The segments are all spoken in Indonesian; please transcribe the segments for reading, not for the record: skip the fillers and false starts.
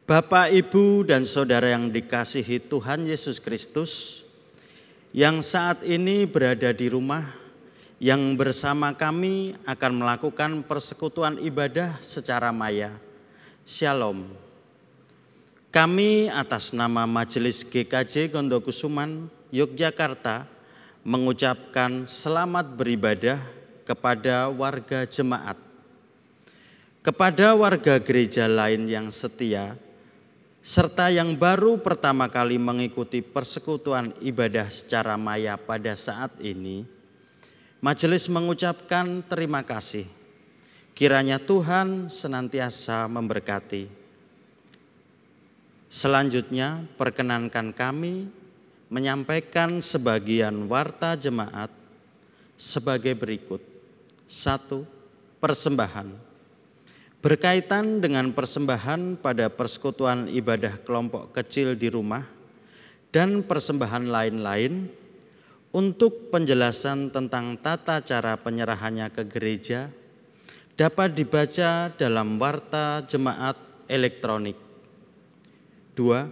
Bapak, Ibu, dan Saudara yang dikasihi Tuhan Yesus Kristus, yang saat ini berada di rumah, yang bersama kami akan melakukan persekutuan ibadah secara maya. Shalom. Kami atas nama Majelis GKJ Gondokusuman, Yogyakarta, mengucapkan selamat beribadah kepada warga jemaat. Kepada warga gereja lain yang setia, serta yang baru pertama kali mengikuti persekutuan ibadah secara maya pada saat ini, majelis mengucapkan terima kasih. Kiranya Tuhan senantiasa memberkati. Selanjutnya, perkenankan kami menyampaikan sebagian warta jemaat sebagai berikut. 1. Persembahan. Berkaitan dengan persembahan pada persekutuan ibadah kelompok kecil di rumah dan persembahan lain-lain, untuk penjelasan tentang tata cara penyerahannya ke gereja dapat dibaca dalam warta jemaat elektronik. 2.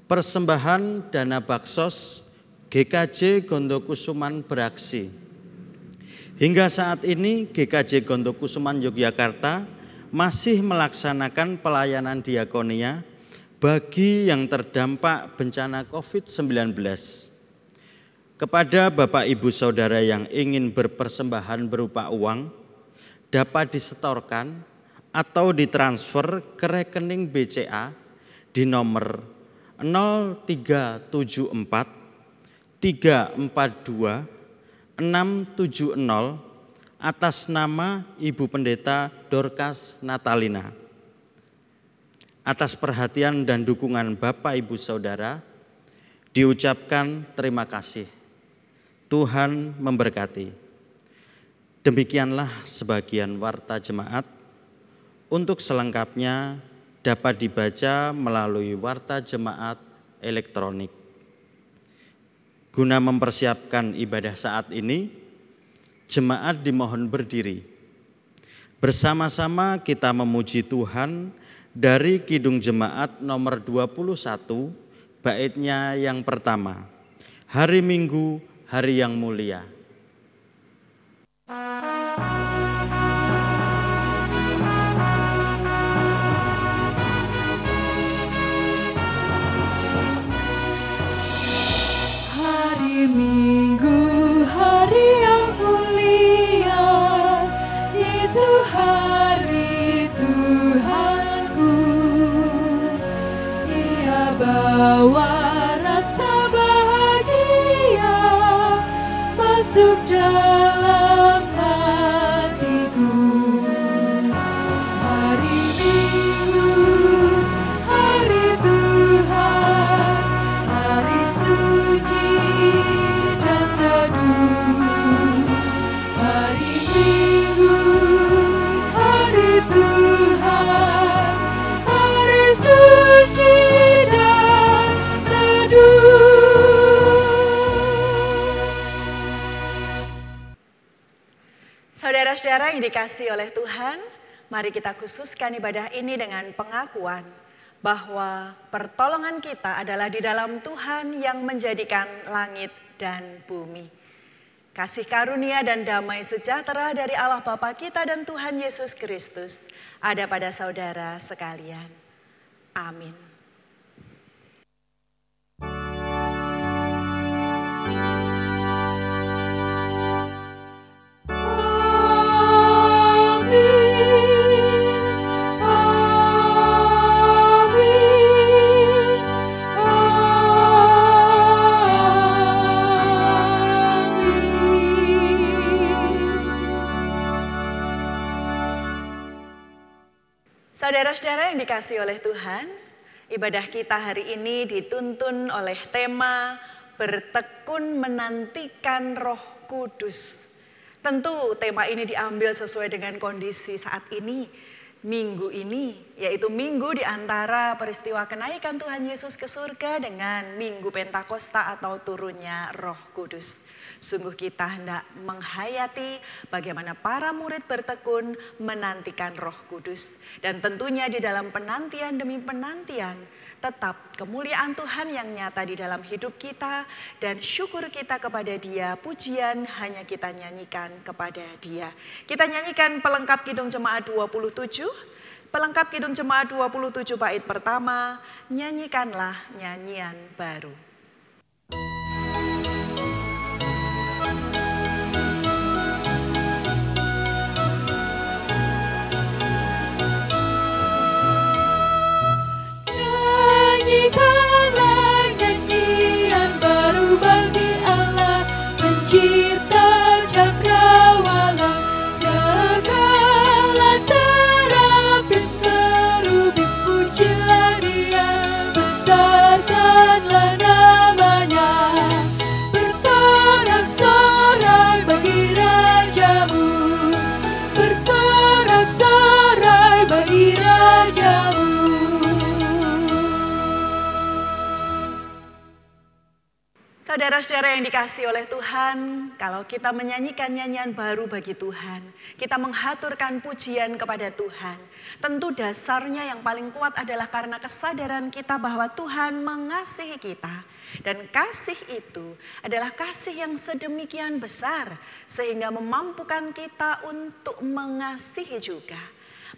Persembahan dana baksos GKJ Gondokusuman beraksi. Hingga saat ini GKJ Gondokusuman Yogyakarta masih melaksanakan pelayanan diakonia bagi yang terdampak bencana COVID-19. Kepada Bapak Ibu Saudara yang ingin berpersembahan berupa uang, dapat disetorkan atau ditransfer ke rekening BCA di nomor 0374 342 670 atas nama Ibu Pendeta Dorcas Natalina. Atas perhatian dan dukungan Bapak Ibu Saudara, diucapkan terima kasih. Tuhan memberkati. Demikianlah sebagian warta jemaat. Untuk selengkapnya dapat dibaca melalui warta jemaat elektronik. Guna mempersiapkan ibadah saat ini, jemaat dimohon berdiri. Bersama-sama kita memuji Tuhan dari Kidung Jemaat nomor 21, baitnya yang pertama. Hari Minggu, hari yang mulia. Hari Minggu, hari yang mulia, itu hari Tuhanku. Ia bawa rasa bahagia masuk dalam hatiku. Hari Minggu, hari Tuhan, hari suci dan teduh. Hari Minggu, hari Tuhan, hari suci dan teduh. Saudara-saudara yang dikasihi oleh Tuhan, mari kita khususkan ibadah ini dengan pengakuan bahwa pertolongan kita adalah di dalam Tuhan yang menjadikan langit dan bumi. Kasih karunia dan damai sejahtera dari Allah Bapa kita dan Tuhan Yesus Kristus ada pada saudara sekalian. Amin. Saudara-saudara yang dikasihi oleh Tuhan, ibadah kita hari ini dituntun oleh tema bertekun menantikan Roh Kudus. Tentu tema ini diambil sesuai dengan kondisi saat ini, minggu ini, yaitu minggu di antara peristiwa kenaikan Tuhan Yesus ke surga dengan minggu Pentakosta atau turunnya Roh Kudus. Sungguh kita hendak menghayati bagaimana para murid bertekun menantikan Roh Kudus. Dan tentunya di dalam penantian demi penantian, tetap kemuliaan Tuhan yang nyata di dalam hidup kita dan syukur kita kepada Dia, pujian hanya kita nyanyikan kepada Dia. Kita nyanyikan pelengkap Kidung Jemaat 27, pelengkap Kidung Jemaat 27 bait pertama, nyanyikanlah nyanyian baru. Nyanyikanlah nyanyian baru bagi Allah, pencipta cakrawala. Segala serafim kerubim pujilah Dia, besarkanlah namanya. Bersorak-sorai bagi Rajamu, bersorak-sorai bagi Rajamu. Saudara-saudara yang dikasihi oleh Tuhan, kalau kita menyanyikan nyanyian baru bagi Tuhan, kita menghaturkan pujian kepada Tuhan. Tentu dasarnya yang paling kuat adalah karena kesadaran kita bahwa Tuhan mengasihi kita. Dan kasih itu adalah kasih yang sedemikian besar sehingga memampukan kita untuk mengasihi juga.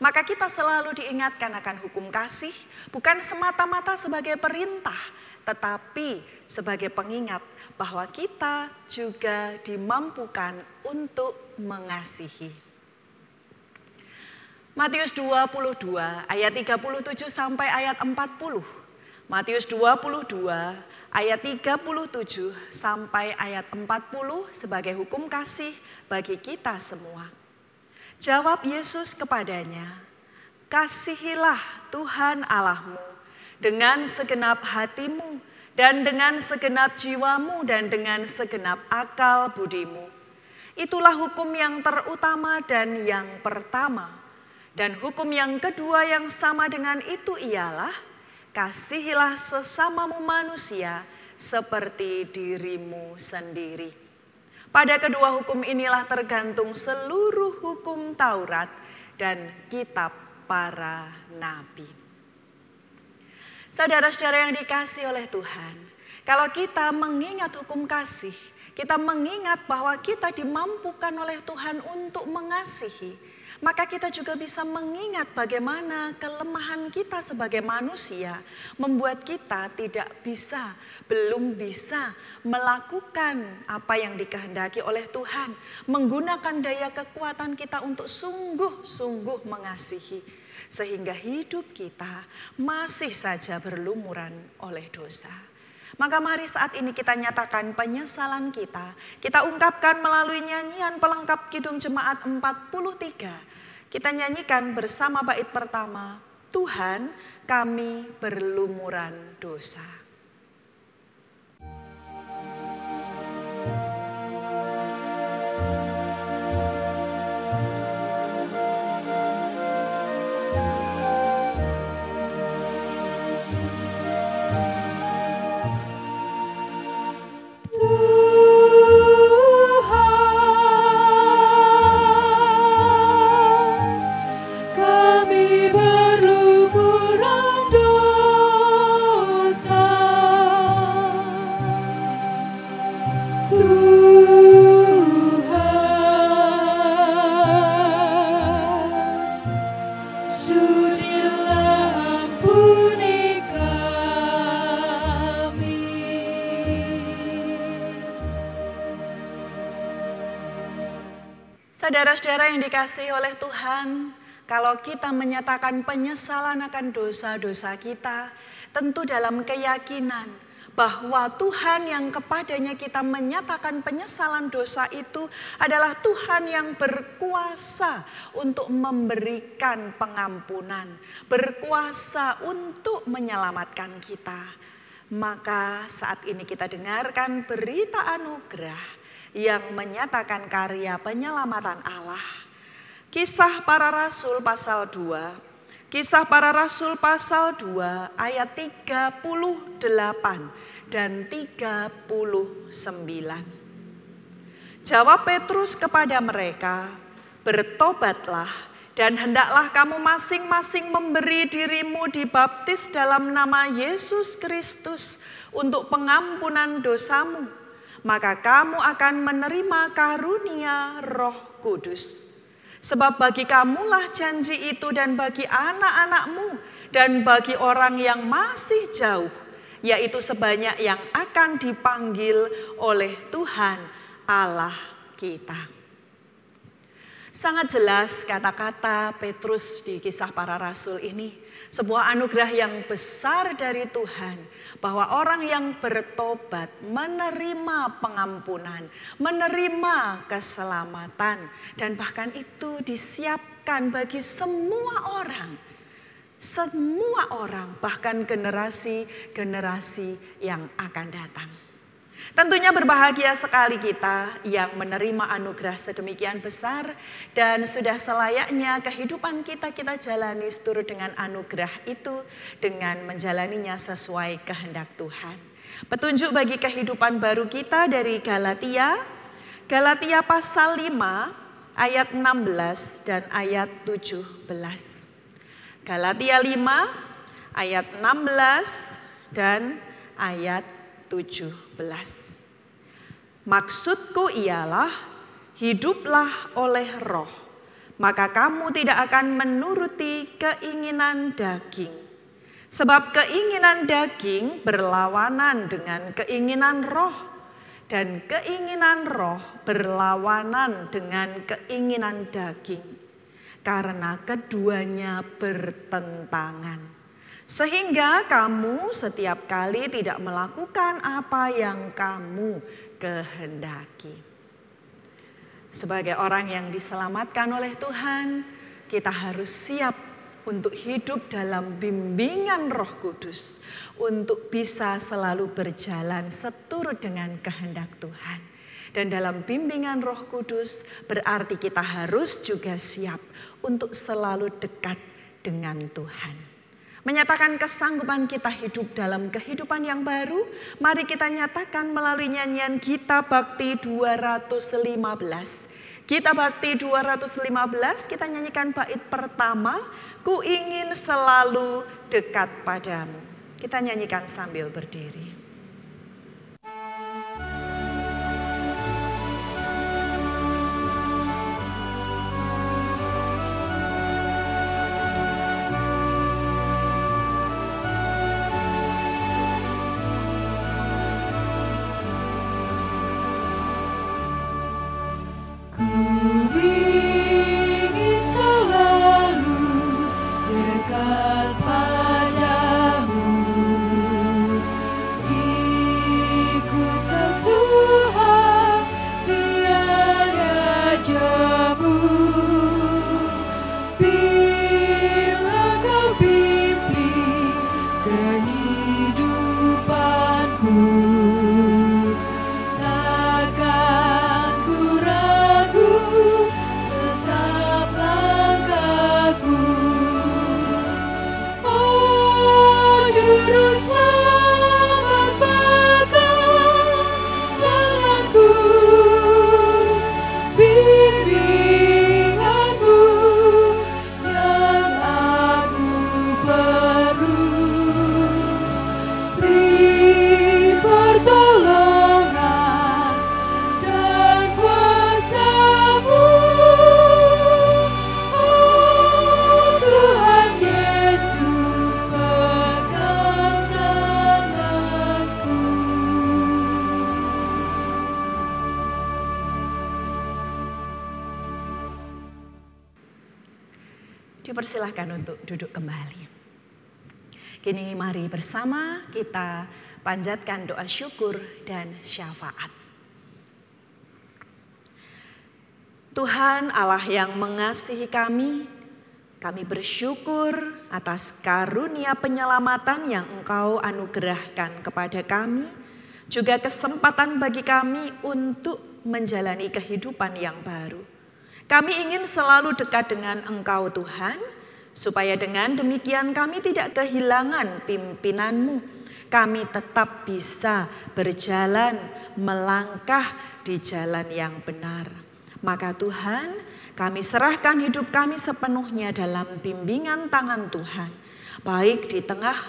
Maka kita selalu diingatkan akan hukum kasih bukan semata-mata sebagai perintah, tetapi sebagai pengingat bahwa kita juga dimampukan untuk mengasihi. Matius 22 ayat 37 sampai ayat 40. Matius 22 ayat 37 sampai ayat 40 sebagai hukum kasih bagi kita semua. Jawab Yesus kepadanya, "Kasihilah Tuhan Allahmu dengan segenap hatimu dan dengan segenap jiwamu dan dengan segenap akal budimu. Itulah hukum yang terutama dan yang pertama. Dan hukum yang kedua yang sama dengan itu ialah, kasihilah sesamamu manusia seperti dirimu sendiri. Pada kedua hukum inilah tergantung seluruh hukum Taurat dan kitab para nabi." Saudara-saudara yang dikasihi oleh Tuhan, kalau kita mengingat hukum kasih, kita mengingat bahwa kita dimampukan oleh Tuhan untuk mengasihi, maka kita juga bisa mengingat bagaimana kelemahan kita sebagai manusia membuat kita belum bisa melakukan apa yang dikehendaki oleh Tuhan, menggunakan daya kekuatan kita untuk sungguh-sungguh mengasihi. Sehingga hidup kita masih saja berlumuran oleh dosa. Maka mari saat ini kita nyatakan penyesalan kita. Kita ungkapkan melalui nyanyian pelengkap Kidung Jemaat 43. Kita nyanyikan bersama bait pertama, Tuhan kami berlumuran dosa. Saudara-saudara yang dikasihi oleh Tuhan, kalau kita menyatakan penyesalan akan dosa-dosa kita, tentu dalam keyakinan bahwa Tuhan yang kepadanya kita menyatakan penyesalan dosa itu adalah Tuhan yang berkuasa untuk memberikan pengampunan, berkuasa untuk menyelamatkan kita. Maka saat ini kita dengarkan berita anugerah yang menyatakan karya penyelamatan Allah. Kisah Para Rasul pasal 2. Kisah Para Rasul pasal 2 ayat 38 dan 39. Jawab Petrus kepada mereka, "Bertobatlah dan hendaklah kamu masing-masing memberi dirimu dibaptis dalam nama Yesus Kristus untuk pengampunan dosamu. Maka kamu akan menerima karunia Roh Kudus. Sebab bagi kamulah janji itu dan bagi anak-anakmu dan bagi orang yang masih jauh, yaitu sebanyak yang akan dipanggil oleh Tuhan Allah kita." Sangat jelas kata-kata Petrus di Kisah Para Rasul ini. Sebuah anugerah yang besar dari Tuhan. Bahwa orang yang bertobat menerima pengampunan, menerima keselamatan. Dan bahkan itu disiapkan bagi semua orang. Semua orang, bahkan generasi-generasi yang akan datang. Tentunya berbahagia sekali kita yang menerima anugerah sedemikian besar dan sudah selayaknya kehidupan kita jalani seturut dengan anugerah itu dengan menjalaninya sesuai kehendak Tuhan. Petunjuk bagi kehidupan baru kita dari Galatia pasal 5 ayat 16 dan ayat 17. Galatia 5 ayat 16 dan ayat 17. Maksudku ialah hiduplah oleh Roh, maka kamu tidak akan menuruti keinginan daging. Sebab keinginan daging berlawanan dengan keinginan Roh, dan keinginan Roh berlawanan dengan keinginan daging, karena keduanya bertentangan. Sehingga kamu setiap kali tidak melakukan apa yang kamu kehendaki. Sebagai orang yang diselamatkan oleh Tuhan, kita harus siap untuk hidup dalam bimbingan Roh Kudus. Untuk bisa selalu berjalan seturut dengan kehendak Tuhan. Dan dalam bimbingan Roh Kudus berarti kita harus juga siap untuk selalu dekat dengan Tuhan. Menyatakan kesanggupan kita hidup dalam kehidupan yang baru, mari kita nyatakan melalui nyanyian Gita Bakti 215. Gita Bakti 215, kita nyanyikan bait pertama, ku ingin selalu dekat padamu. Kita nyanyikan sambil berdiri. Dipersilahkan untuk duduk kembali. Kini mari bersama kita panjatkan doa syukur dan syafaat. Tuhan Allah yang mengasihi kami bersyukur atas karunia penyelamatan yang Engkau anugerahkan kepada kami, juga kesempatan bagi kami untuk menjalani kehidupan yang baru. Kami ingin selalu dekat dengan Engkau Tuhan, supaya dengan demikian kami tidak kehilangan pimpinan-Mu. Kami tetap bisa berjalan, melangkah di jalan yang benar. Maka Tuhan, kami serahkan hidup kami sepenuhnya dalam bimbingan tangan Tuhan. Baik di tengah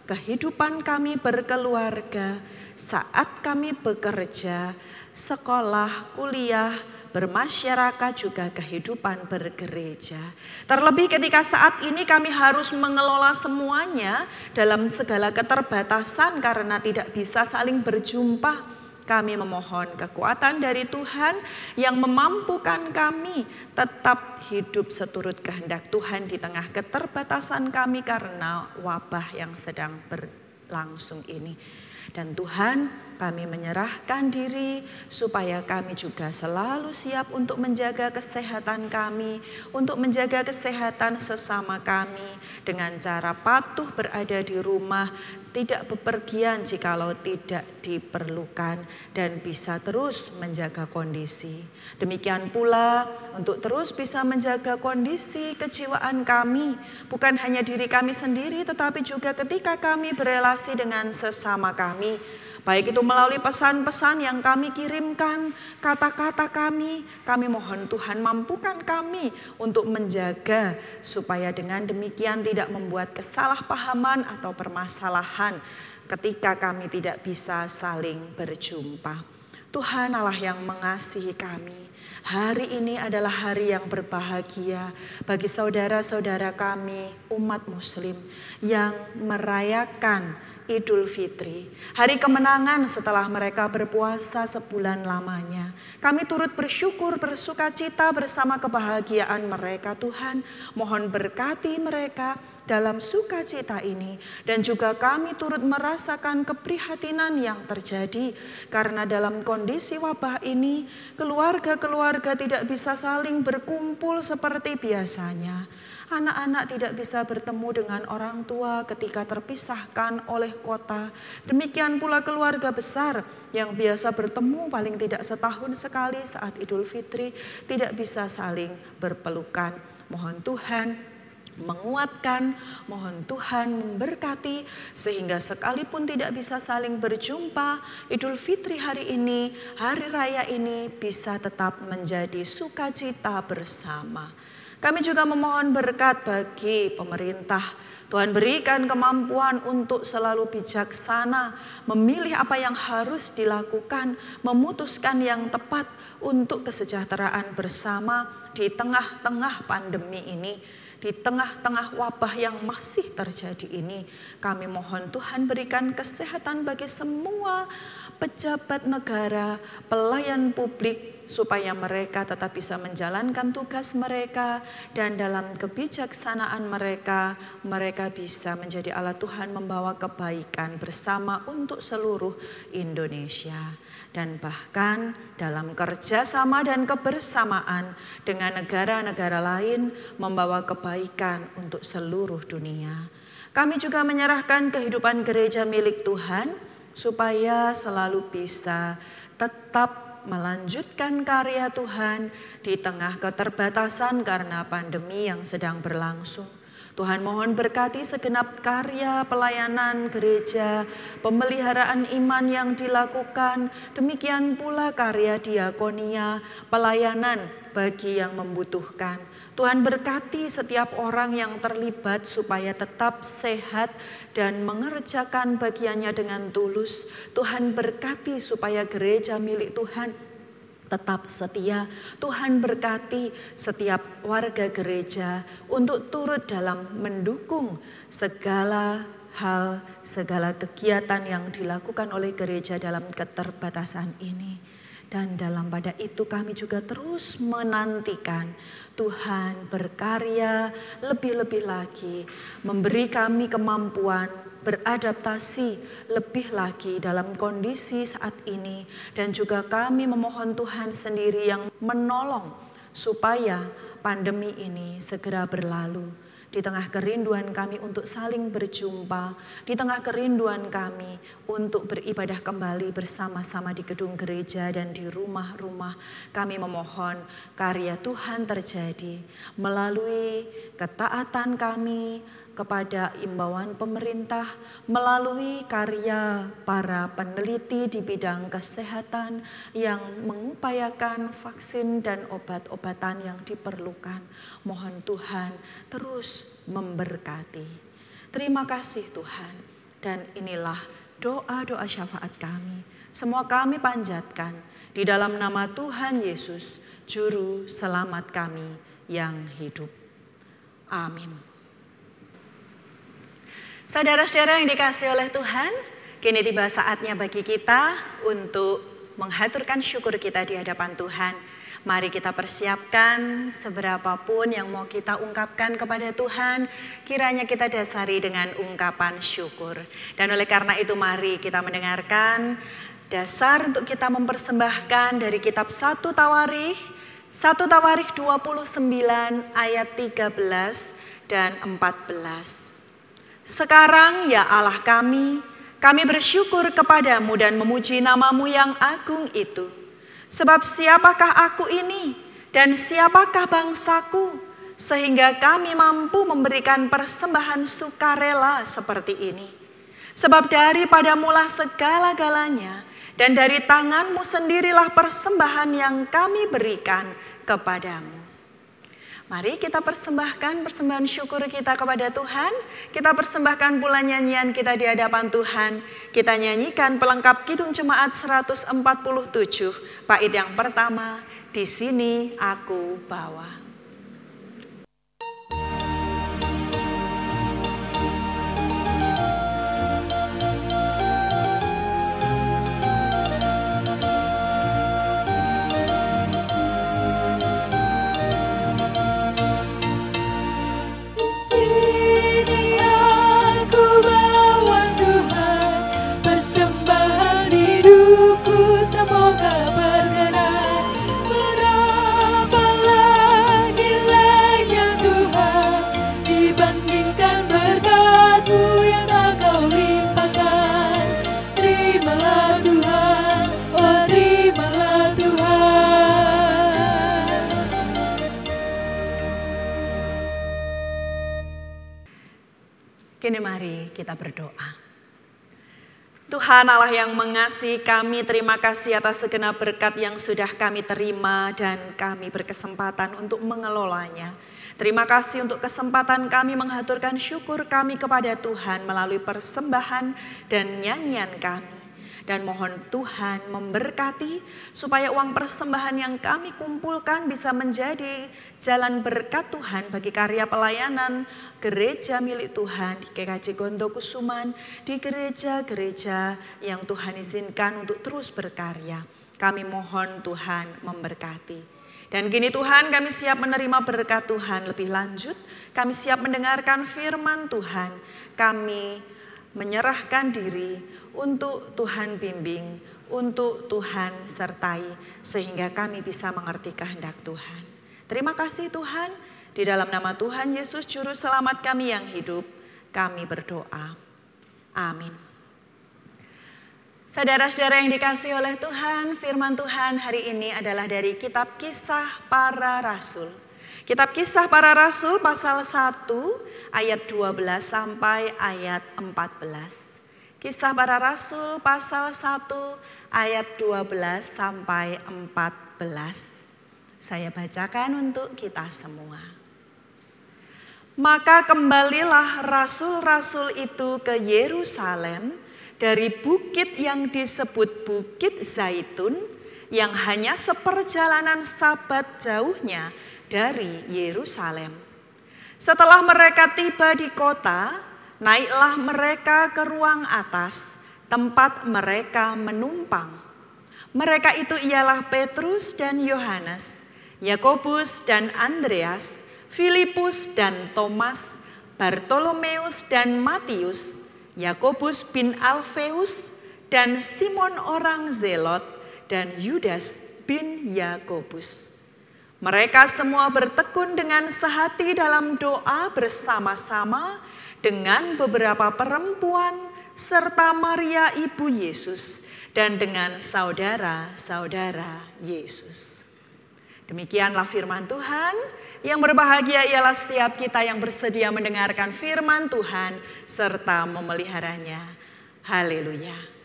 kehidupan kami berkeluarga, saat kami bekerja, sekolah, kuliah, bermasyarakat, juga kehidupan bergereja. Terlebih ketika saat ini kami harus mengelola semuanya dalam segala keterbatasan karena tidak bisa saling berjumpa. Kami memohon kekuatan dari Tuhan yang memampukan kami tetap hidup seturut kehendak Tuhan di tengah keterbatasan kami karena wabah yang sedang berlangsung ini. Dan Tuhan, kami menyerahkan diri supaya kami juga selalu siap untuk menjaga kesehatan kami, untuk menjaga kesehatan sesama kami dengan cara patuh berada di rumah, tidak bepergian jikalau tidak diperlukan, dan bisa terus menjaga kondisi. Demikian pula untuk terus bisa menjaga kondisi kejiwaan kami, bukan hanya diri kami sendiri tetapi juga ketika kami berelasi dengan sesama kami. Baik itu melalui pesan-pesan yang kami kirimkan, kata-kata kami mohon Tuhan mampukan kami untuk menjaga supaya dengan demikian tidak membuat kesalahpahaman atau permasalahan ketika kami tidak bisa saling berjumpa. Tuhan Allah yang mengasihi kami, hari ini adalah hari yang berbahagia bagi saudara-saudara kami umat Muslim yang merayakan Idul Fitri, hari kemenangan setelah mereka berpuasa sebulan lamanya. Kami turut bersyukur, bersuka cita bersama kebahagiaan mereka. Tuhan, mohon berkati mereka dalam sukacita ini. Dan juga kami turut merasakan keprihatinan yang terjadi. Karena dalam kondisi wabah ini, keluarga-keluarga tidak bisa saling berkumpul seperti biasanya. Anak-anak tidak bisa bertemu dengan orang tua ketika terpisahkan oleh kota. Demikian pula keluarga besar yang biasa bertemu paling tidak setahun sekali saat Idul Fitri tidak bisa saling berpelukan. Mohon Tuhan menguatkan, mohon Tuhan memberkati sehingga sekalipun tidak bisa saling berjumpa, Idul Fitri hari ini, hari raya ini bisa tetap menjadi sukacita bersama. Kami juga memohon berkat bagi pemerintah. Tuhan berikan kemampuan untuk selalu bijaksana, memilih apa yang harus dilakukan, memutuskan yang tepat untuk kesejahteraan bersama di tengah-tengah pandemi ini. Di tengah-tengah wabah yang masih terjadi ini, kami mohon Tuhan berikan kesehatan bagi semua pejabat negara, pelayan publik, supaya mereka tetap bisa menjalankan tugas mereka dan dalam kebijaksanaan mereka bisa menjadi alat Tuhan membawa kebaikan bersama untuk seluruh Indonesia. Dan bahkan dalam kerjasama dan kebersamaan dengan negara-negara lain membawa kebaikan untuk seluruh dunia. Kami juga menyerahkan kehidupan gereja milik Tuhan supaya selalu bisa tetap melanjutkan karya Tuhan di tengah keterbatasan karena pandemi yang sedang berlangsung. Tuhan mohon berkati segenap karya pelayanan gereja, pemeliharaan iman yang dilakukan, demikian pula karya diakonia, pelayanan bagi yang membutuhkan. Tuhan berkati setiap orang yang terlibat supaya tetap sehat dan mengerjakan bagiannya dengan tulus. Tuhan berkati supaya gereja milik Tuhan tetap setia. Tuhan berkati setiap warga gereja untuk turut dalam mendukung segala hal, segala kegiatan yang dilakukan oleh gereja dalam keterbatasan ini. Dan dalam pada itu kami juga terus menantikan Tuhan berkarya lebih-lebih lagi, memberi kami kemampuan beradaptasi lebih lagi dalam kondisi saat ini. Dan juga kami memohon Tuhan sendiri yang menolong supaya pandemi ini segera berlalu. di tengah kerinduan kami untuk saling berjumpa, di tengah kerinduan kami untuk beribadah kembali bersama-sama di gedung gereja dan di rumah-rumah. Kami memohon karya Tuhan terjadi melalui ketaatan kami kepada imbauan pemerintah, melalui karya para peneliti di bidang kesehatan yang mengupayakan vaksin dan obat-obatan yang diperlukan. Mohon Tuhan terus memberkati. Terima kasih Tuhan, dan inilah doa-doa syafaat kami. Semua kami panjatkan di dalam nama Tuhan Yesus, Juru Selamat kami yang hidup. Amin. Saudara-saudara yang dikasihi oleh Tuhan, kini tiba saatnya bagi kita untuk menghaturkan syukur kita di hadapan Tuhan. Mari kita persiapkan seberapapun yang mau kita ungkapkan kepada Tuhan, kiranya kita dasari dengan ungkapan syukur. Dan oleh karena itu mari kita mendengarkan dasar untuk kita mempersembahkan dari kitab 1 Tawarikh 29 ayat 13 dan 14. Sekarang ya Allah kami bersyukur kepadamu dan memuji namamu yang agung itu. Sebab siapakah aku ini dan siapakah bangsaku, sehingga kami mampu memberikan persembahan sukarela seperti ini. Sebab daripadamulah segala-galanya, dan dari tanganmu sendirilah persembahan yang kami berikan kepadamu. Mari kita persembahkan persembahan syukur kita kepada Tuhan. Kita persembahkan pula nyanyian kita di hadapan Tuhan. Kita nyanyikan pelengkap Kidung Jemaat 147, bait yang pertama, di sini aku bawa. Semoga berkenan, berapalah nilainya Tuhan dibandingkan berkat-Mu yang Engkau limpahkan. Terimalah Tuhan, oh terimalah Tuhan. Kini mari kita berdoa. Tuhan Allah yang mengasihi kami, terima kasih atas segenap berkat yang sudah kami terima dan kami berkesempatan untuk mengelolanya. Terima kasih untuk kesempatan kami menghaturkan syukur kami kepada Tuhan melalui persembahan dan nyanyian kami. Dan mohon Tuhan memberkati supaya uang persembahan yang kami kumpulkan bisa menjadi jalan berkat Tuhan bagi karya pelayanan gereja milik Tuhan di GKJ Gondokusuman, di gereja-gereja yang Tuhan izinkan untuk terus berkarya. Kami mohon Tuhan memberkati. Dan kini Tuhan, kami siap menerima berkat Tuhan lebih lanjut. Kami siap mendengarkan firman Tuhan. Kami menyerahkan diri untuk Tuhan bimbing, untuk Tuhan sertai, sehingga kami bisa mengerti kehendak Tuhan. Terima kasih Tuhan, di dalam nama Tuhan Yesus Juru Selamat kami yang hidup, kami berdoa. Amin. Saudara-saudara yang dikasihi oleh Tuhan, firman Tuhan hari ini adalah dari kitab Kisah Para Rasul. Kitab Kisah Para Rasul pasal 1 ayat 12 sampai ayat 14. Kisah Para Rasul pasal 1 ayat 12 sampai 14. Saya bacakan untuk kita semua. Maka kembalilah rasul-rasul itu ke Yerusalem dari bukit yang disebut Bukit Zaitun, yang hanya seperjalanan Sabat jauhnya dari Yerusalem. Setelah mereka tiba di kota, naiklah mereka ke ruang atas, tempat mereka menumpang. Mereka itu ialah Petrus dan Yohanes, Yakobus dan Andreas, Filipus dan Thomas, Bartolomeus dan Matius, Yakobus bin Alfeus, dan Simon orang Zelot, dan Yudas bin Yakobus. Mereka semua bertekun dengan sehati dalam doa bersama-sama dengan beberapa perempuan serta Maria ibu Yesus dan dengan saudara-saudara Yesus. Demikianlah firman Tuhan. Yang berbahagia ialah setiap kita yang bersedia mendengarkan firman Tuhan serta memeliharanya. Haleluya.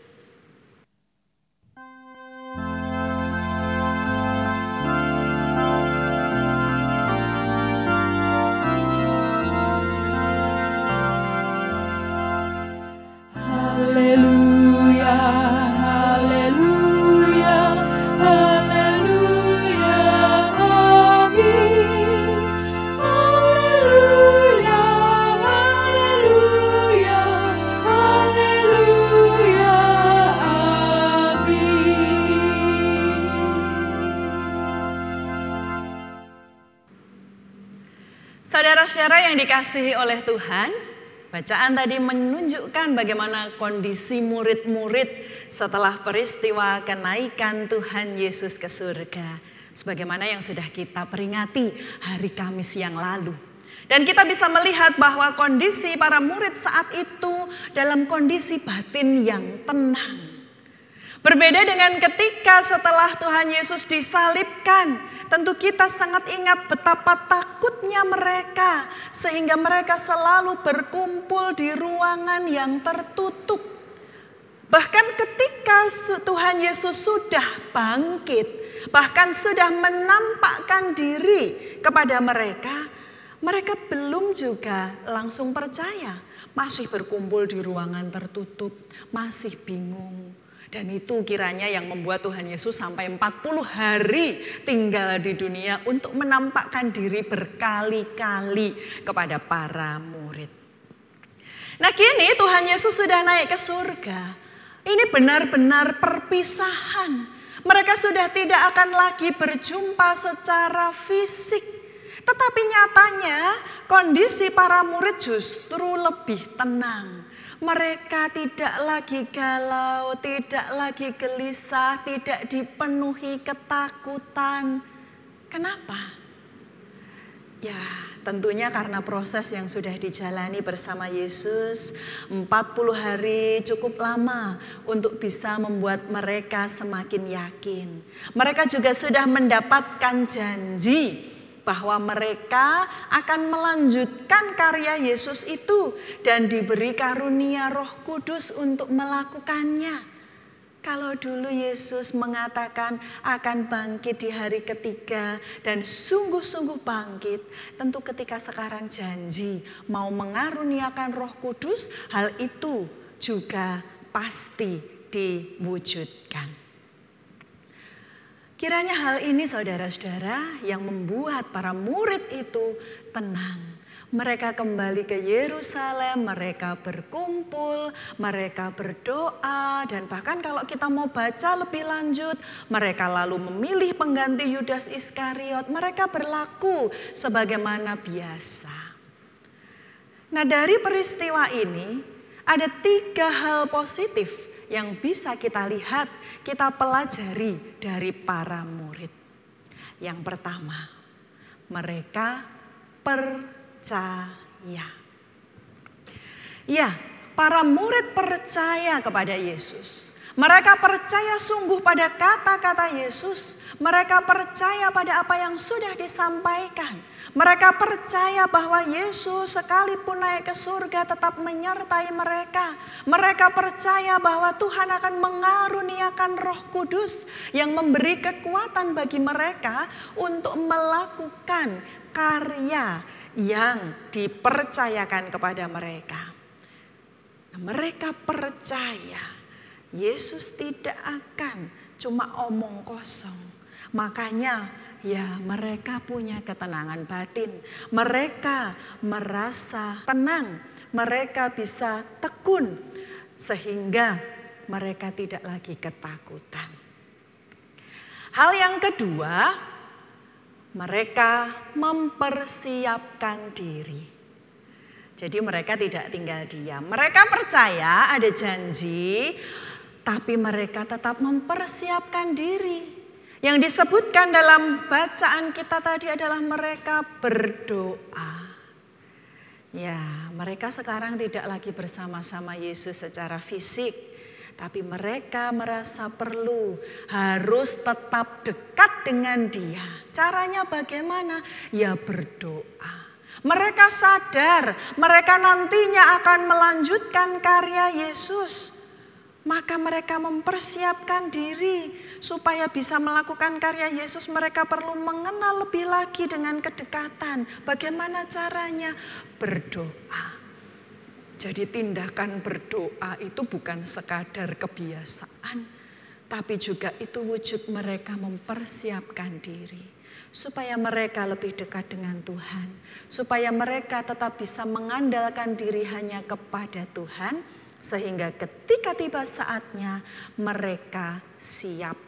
Haleluya, haleluya, haleluya, amin. Haleluya, haleluya, haleluya, amin. Saudara-saudara yang dikasihi oleh Tuhan, bacaan tadi menunjukkan bagaimana kondisi murid-murid setelah peristiwa kenaikan Tuhan Yesus ke surga. Sebagaimana yang sudah kita peringati hari Kamis yang lalu. Dan kita bisa melihat bahwa kondisi para murid saat itu dalam kondisi batin yang tenang. Berbeda dengan ketika setelah Tuhan Yesus disalibkan, tentu kita sangat ingat betapa takutnya mereka, sehingga mereka selalu berkumpul di ruangan yang tertutup. Bahkan ketika Tuhan Yesus sudah bangkit, bahkan sudah menampakkan diri kepada mereka, mereka belum juga langsung percaya, masih berkumpul di ruangan tertutup, masih bingung. Dan itu kiranya yang membuat Tuhan Yesus sampai 40 hari tinggal di dunia untuk menampakkan diri berkali-kali kepada para murid. Nah kini Tuhan Yesus sudah naik ke surga. Ini benar-benar perpisahan. Mereka sudah tidak akan lagi berjumpa secara fisik. Tetapi nyatanya kondisi para murid justru lebih tenang. Mereka tidak lagi galau, tidak lagi gelisah, tidak dipenuhi ketakutan. Kenapa? Ya, tentunya karena proses yang sudah dijalani bersama Yesus 40 hari cukup lama untuk bisa membuat mereka semakin yakin. Mereka juga sudah mendapatkan janji bahwa mereka akan melanjutkan karya Yesus itu dan diberi karunia Roh Kudus untuk melakukannya. Kalau dulu Yesus mengatakan akan bangkit di hari ketiga dan sungguh-sungguh bangkit, tentu ketika sekarang janji mau mengaruniakan Roh Kudus, hal itu juga pasti diwujudkan. Kiranya hal ini saudara-saudara yang membuat para murid itu tenang. Mereka kembali ke Yerusalem, mereka berkumpul, mereka berdoa. Dan bahkan kalau kita mau baca lebih lanjut, mereka lalu memilih pengganti Yudas Iskariot. Mereka berlaku sebagaimana biasa. Nah dari peristiwa ini ada 3 hal positif yang bisa kita lihat, kita pelajari dari para murid. Yang pertama, mereka percaya. Ya, para murid percaya kepada Yesus. Mereka percaya sungguh pada kata-kata Yesus. Mereka percaya pada apa yang sudah disampaikan. Mereka percaya bahwa Yesus sekalipun naik ke surga tetap menyertai mereka. Mereka percaya bahwa Tuhan akan mengaruniakan Roh Kudus yang memberi kekuatan bagi mereka untuk melakukan karya yang dipercayakan kepada mereka. Mereka percaya Yesus tidak akan cuma omong kosong. Makanya ya mereka punya ketenangan batin. Mereka merasa tenang. Mereka bisa tekun. Sehingga mereka tidak lagi ketakutan. Hal yang kedua, mereka mempersiapkan diri. Jadi mereka tidak tinggal diam. Mereka percaya ada janji, tapi mereka tetap mempersiapkan diri. Yang disebutkan dalam bacaan kita tadi adalah mereka berdoa. Ya, mereka sekarang tidak lagi bersama-sama Yesus secara fisik, tapi mereka merasa perlu harus tetap dekat dengan Dia. Caranya bagaimana? Ya berdoa. Mereka sadar mereka nantinya akan melanjutkan karya Yesus. Maka mereka mempersiapkan diri supaya bisa melakukan karya Yesus. Mereka perlu mengenal lebih lagi dengan kedekatan. Bagaimana caranya? Berdoa. Jadi tindakan berdoa itu bukan sekadar kebiasaan, tapi juga itu wujud mereka mempersiapkan diri. Supaya mereka lebih dekat dengan Tuhan. Supaya mereka tetap bisa mengandalkan diri hanya kepada Tuhan. Sehingga ketika tiba saatnya mereka siap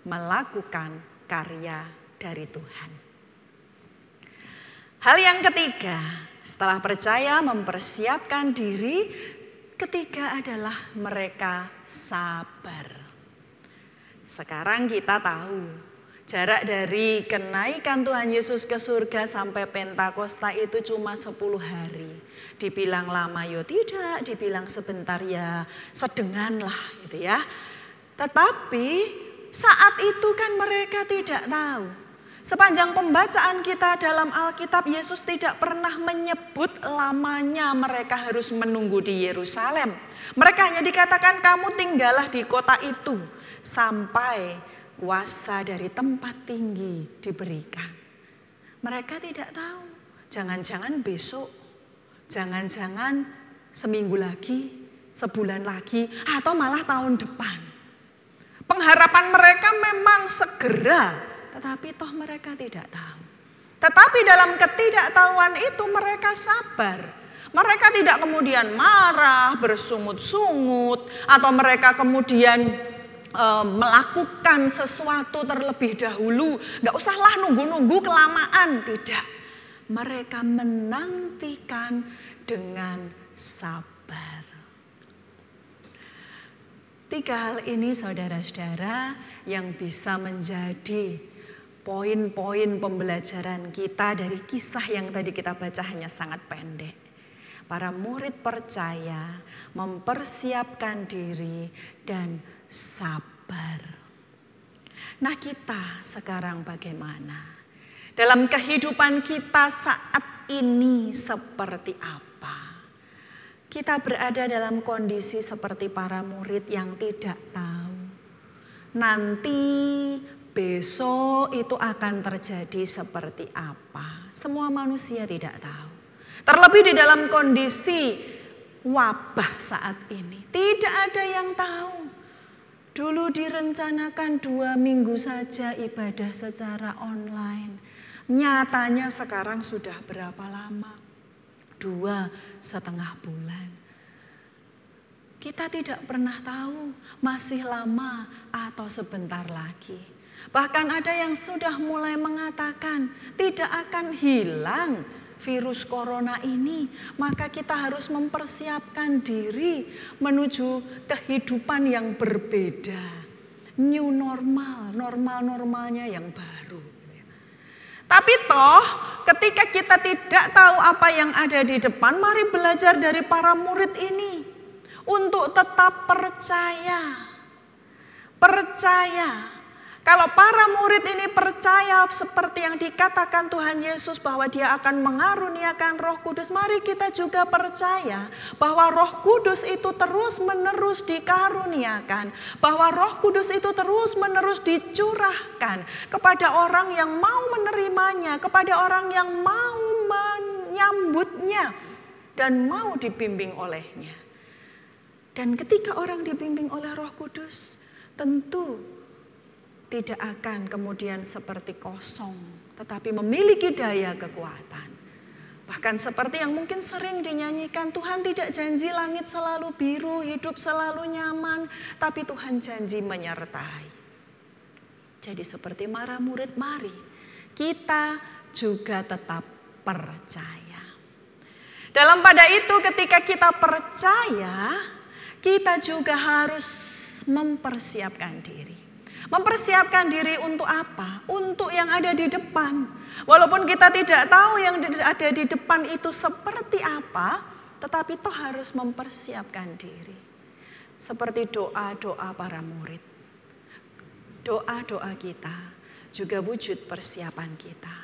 melakukan karya dari Tuhan. Hal yang ketiga, setelah percaya mempersiapkan diri, ketiga adalah mereka sabar. Sekarang kita tahu jarak dari kenaikan Tuhan Yesus ke surga sampai Pentakosta itu cuma 10 hari. Dibilang lama ya tidak, dibilang sebentar ya sedengan lah gitu ya. Tetapi saat itu kan mereka tidak tahu. Sepanjang pembacaan kita dalam Alkitab, Yesus tidak pernah menyebut lamanya mereka harus menunggu di Yerusalem. Mereka hanya dikatakan kamu tinggallah di kota itu sampai kuasa dari tempat tinggi diberikan. Mereka tidak tahu, jangan-jangan besok, jangan-jangan seminggu lagi, sebulan lagi, atau malah tahun depan. Pengharapan mereka memang segera, tetapi toh mereka tidak tahu. Tetapi dalam ketidaktahuan itu mereka sabar. Mereka tidak kemudian marah, bersungut-sungut, atau mereka kemudian melakukan sesuatu terlebih dahulu. Gak usahlah nunggu-nunggu kelamaan, tidak. Mereka menantikan dengan sabar. 3 hal ini saudara-saudara yang bisa menjadi poin-poin pembelajaran kita dari kisah yang tadi kita baca hanya sangat pendek. Para murid percaya, mempersiapkan diri dan sabar. Nah, kita sekarang bagaimana? Dalam kehidupan kita saat ini seperti apa? Kita berada dalam kondisi seperti para murid yang tidak tahu. Nanti besok itu akan terjadi seperti apa? Semua manusia tidak tahu. Terlebih di dalam kondisi wabah saat ini. Tidak ada yang tahu. Dulu direncanakan 2 minggu saja ibadah secara online. Nyatanya sekarang sudah berapa lama? 2,5 bulan. Kita tidak pernah tahu masih lama atau sebentar lagi. Bahkan ada yang sudah mulai mengatakan tidak akan hilang virus corona ini, maka kita harus mempersiapkan diri menuju kehidupan yang berbeda. New normal, normal-normalnya yang baru. Tapi toh ketika kita tidak tahu apa yang ada di depan, mari belajar dari para murid ini untuk tetap percaya. Percaya. Kalau para murid ini percaya seperti yang dikatakan Tuhan Yesus bahwa Dia akan mengaruniakan Roh Kudus, mari kita juga percaya bahwa Roh Kudus itu terus-menerus dikaruniakan, bahwa Roh Kudus itu terus-menerus dicurahkan kepada orang yang mau menerimanya, kepada orang yang mau menyambutnya dan mau dibimbing olehnya. Dan ketika orang dibimbing oleh Roh Kudus, tentu tidak akan kemudian seperti kosong, tetapi memiliki daya kekuatan. Bahkan seperti yang mungkin sering dinyanyikan, Tuhan tidak janji langit selalu biru, hidup selalu nyaman, tapi Tuhan janji menyertai. Jadi seperti para murid, mari kita juga tetap percaya. Dalam pada itu ketika kita percaya, kita juga harus mempersiapkan diri. Mempersiapkan diri untuk apa? Untuk yang ada di depan. Walaupun kita tidak tahu yang ada di depan itu seperti apa, tetapi toh harus mempersiapkan diri. Seperti doa-doa para murid. Doa-doa kita juga wujud persiapan kita.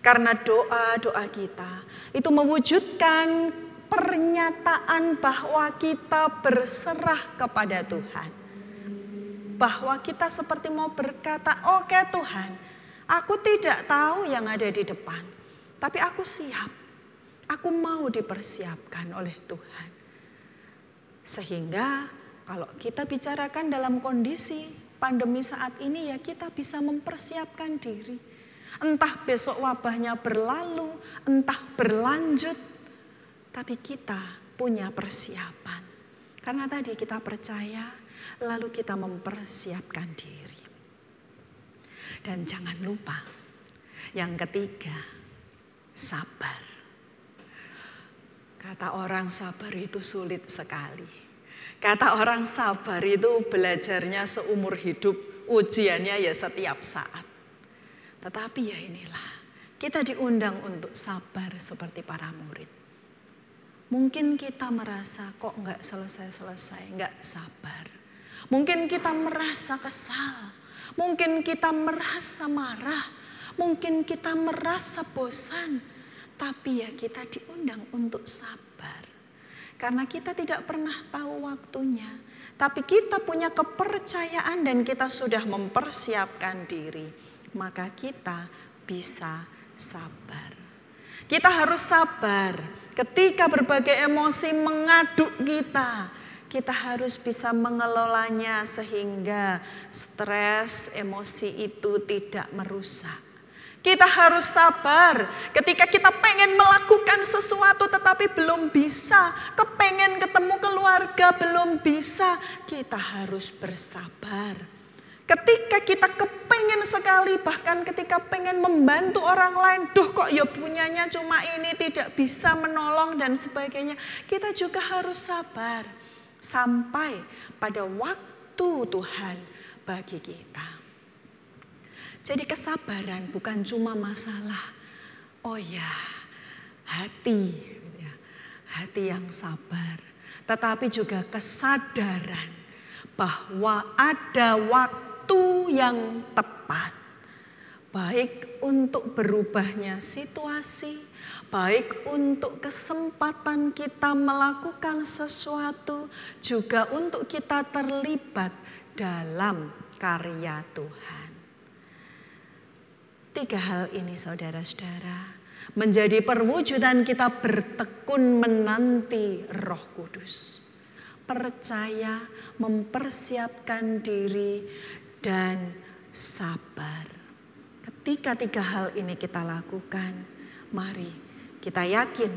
Karena doa-doa kita itu mewujudkan pernyataan bahwa kita berserah kepada Tuhan. Bahwa kita seperti mau berkata, oke Tuhan, aku tidak tahu yang ada di depan. Tapi aku siap, aku mau dipersiapkan oleh Tuhan. Sehingga kalau kita bicarakan dalam kondisi pandemi saat ini ya kita bisa mempersiapkan diri. Entah besok wabahnya berlalu, entah berlanjut. Tapi kita punya persiapan. Karena tadi kita percaya, lalu kita mempersiapkan diri. Dan jangan lupa, yang ketiga, sabar. Kata orang sabar itu sulit sekali. Kata orang sabar itu belajarnya seumur hidup, ujiannya ya setiap saat. Tetapi ya inilah, kita diundang untuk sabar seperti para murid. Mungkin kita merasa kok enggak selesai-selesai, enggak sabar. Mungkin kita merasa kesal, mungkin kita merasa marah, mungkin kita merasa bosan. Tapi ya kita diundang untuk sabar. Karena kita tidak pernah tahu waktunya. Tapi kita punya kepercayaan dan kita sudah mempersiapkan diri. Maka kita bisa sabar. Kita harus sabar ketika berbagai emosi mengaduk kita. Kita harus bisa mengelolanya sehingga stres, emosi itu tidak merusak. Kita harus sabar ketika kita pengen melakukan sesuatu tetapi belum bisa. Kepengen ketemu keluarga belum bisa. Kita harus bersabar. Ketika kita kepengen sekali bahkan ketika pengen membantu orang lain. Duh kok ya punyanya cuma ini tidak bisa menolong dan sebagainya. Kita juga harus sabar. Sampai pada waktu Tuhan bagi kita. Jadi kesabaran bukan cuma masalah, oh ya hati yang sabar. Tetapi juga kesadaran bahwa ada waktu yang tepat. Baik untuk berubahnya situasi, baik untuk kesempatan kita melakukan sesuatu, juga untuk kita terlibat dalam karya Tuhan. 3 hal ini saudara-saudara menjadi perwujudan kita bertekun menanti Roh Kudus. Percaya, mempersiapkan diri, dan sabar. Ketika 3 hal ini kita lakukan, mari kita yakin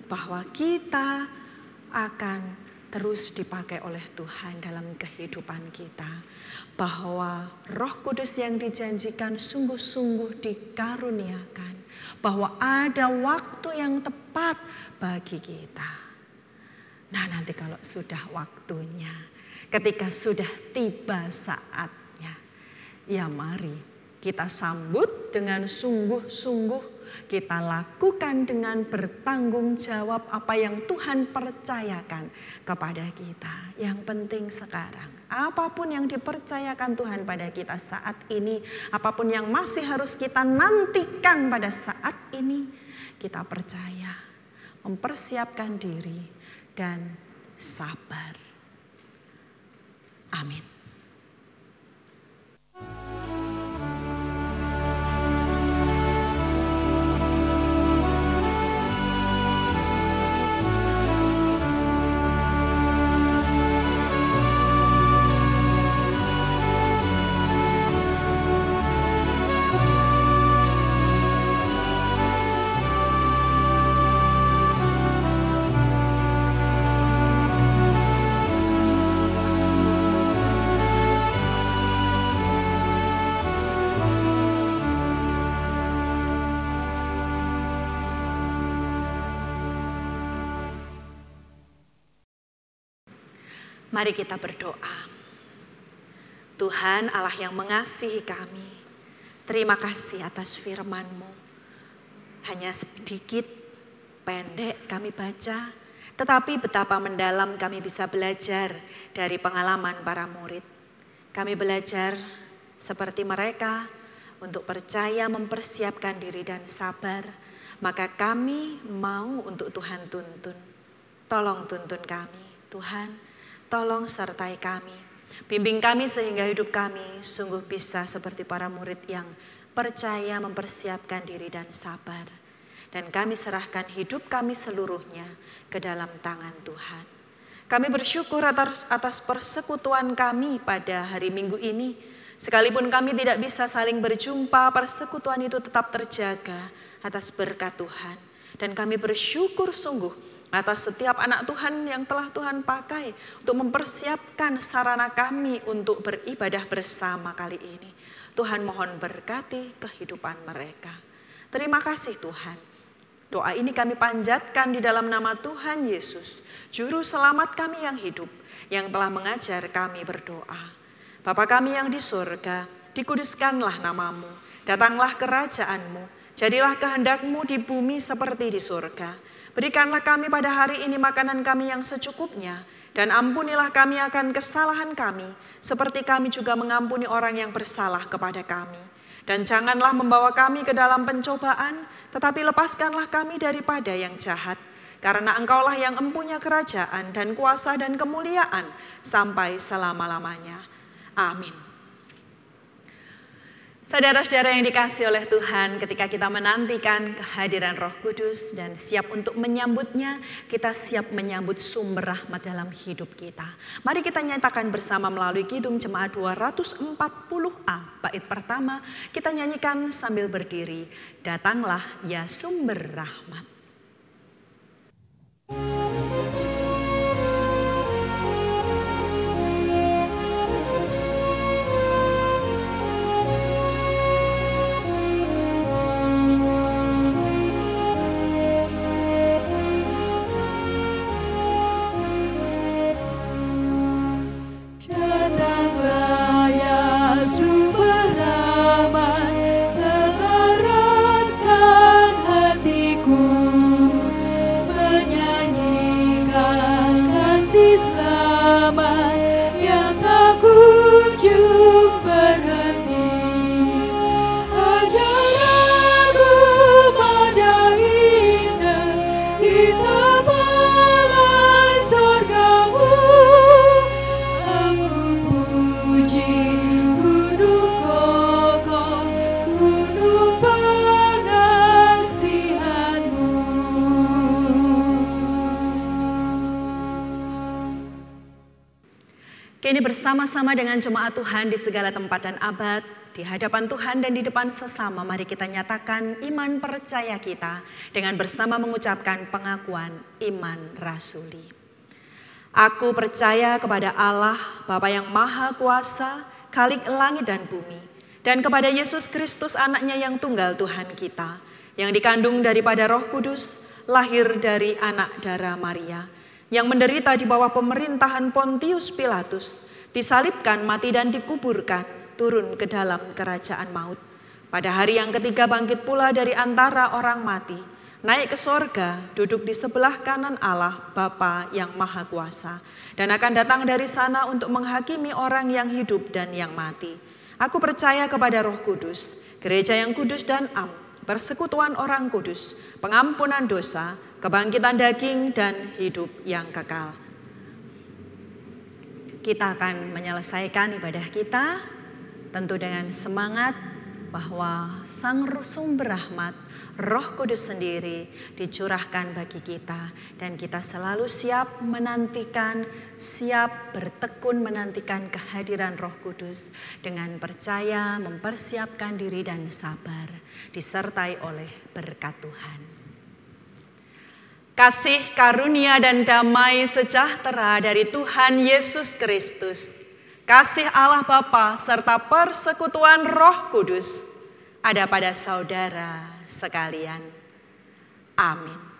bahwa kita akan terus dipakai oleh Tuhan dalam kehidupan kita. Bahwa Roh Kudus yang dijanjikan sungguh-sungguh dikaruniakan. Bahwa ada waktu yang tepat bagi kita. Nah nanti kalau sudah waktunya, ketika sudah tiba saatnya, ya mari kita sambut dengan sungguh-sungguh. Kita lakukan dengan bertanggung jawab apa yang Tuhan percayakan kepada kita. Yang penting sekarang, apapun yang dipercayakan Tuhan pada kita saat ini, apapun yang masih harus kita nantikan pada saat ini, kita percaya, mempersiapkan diri, dan sabar. Amin. Mari kita berdoa. Tuhan Allah yang mengasihi kami, terima kasih atas firman-Mu. Hanya sedikit, pendek kami baca, tetapi betapa mendalam kami bisa belajar dari pengalaman para murid. Kami belajar seperti mereka untuk percaya, mempersiapkan diri dan sabar. Maka kami mau untuk Tuhan tuntun. Tolong tuntun kami, Tuhan. Tolong sertai kami. Bimbing kami sehingga hidup kami sungguh bisa seperti para murid yang percaya, mempersiapkan diri dan sabar. Dan kami serahkan hidup kami seluruhnya ke dalam tangan Tuhan. Kami bersyukur atas persekutuan kami pada hari Minggu ini. Sekalipun kami tidak bisa saling berjumpa, persekutuan itu tetap terjaga atas berkat Tuhan. Dan kami bersyukur sungguh atas setiap anak Tuhan yang telah Tuhan pakai untuk mempersiapkan sarana kami untuk beribadah bersama kali ini. Tuhan mohon berkati kehidupan mereka. Terima kasih Tuhan. Doa ini kami panjatkan di dalam nama Tuhan Yesus, Juru Selamat kami yang hidup, yang telah mengajar kami berdoa. Bapa kami yang di surga, dikuduskanlah namamu, datanglah kerajaan-Mu, jadilah kehendak-Mu di bumi seperti di surga. Berikanlah kami pada hari ini makanan kami yang secukupnya, dan ampunilah kami akan kesalahan kami, seperti kami juga mengampuni orang yang bersalah kepada kami. Dan janganlah membawa kami ke dalam pencobaan, tetapi lepaskanlah kami daripada yang jahat. Karena Engkaulah yang empunya kerajaan dan kuasa dan kemuliaan sampai selama-lamanya. Amin. Saudara-saudara yang dikasihi oleh Tuhan, ketika kita menantikan kehadiran Roh Kudus dan siap untuk menyambutnya, kita siap menyambut sumber rahmat dalam hidup kita. Mari kita nyatakan bersama melalui Kidung Jemaat 240A, bait pertama, kita nyanyikan sambil berdiri, datanglah ya sumber rahmat. Kini bersama-sama dengan jemaat Tuhan di segala tempat dan abad, di hadapan Tuhan dan di depan sesama, mari kita nyatakan iman percaya kita dengan bersama mengucapkan pengakuan iman rasuli. Aku percaya kepada Allah, Bapa yang Maha Kuasa, Khalik langit dan bumi, dan kepada Yesus Kristus anaknya yang tunggal Tuhan kita, yang dikandung daripada Roh Kudus, lahir dari anak darah Maria, yang menderita di bawah pemerintahan Pontius Pilatus, disalibkan, mati dan dikuburkan, turun ke dalam kerajaan maut. Pada hari yang ketiga bangkit pula dari antara orang mati, naik ke sorga, duduk di sebelah kanan Allah Bapa yang Maha Kuasa, dan akan datang dari sana untuk menghakimi orang yang hidup dan yang mati. Aku percaya kepada Roh Kudus, gereja yang kudus dan am, persekutuan orang kudus, pengampunan dosa, kebangkitan daging dan hidup yang kekal. Kita akan menyelesaikan ibadah kita tentu dengan semangat bahwa Sang Sumber Rahmat, Roh Kudus sendiri dicurahkan bagi kita, dan kita selalu siap menantikan, siap bertekun menantikan kehadiran Roh Kudus dengan percaya, mempersiapkan diri dan sabar, disertai oleh berkat Tuhan. Kasih karunia dan damai sejahtera dari Tuhan Yesus Kristus, kasih Allah Bapa serta persekutuan Roh Kudus ada pada saudara sekalian. Amin.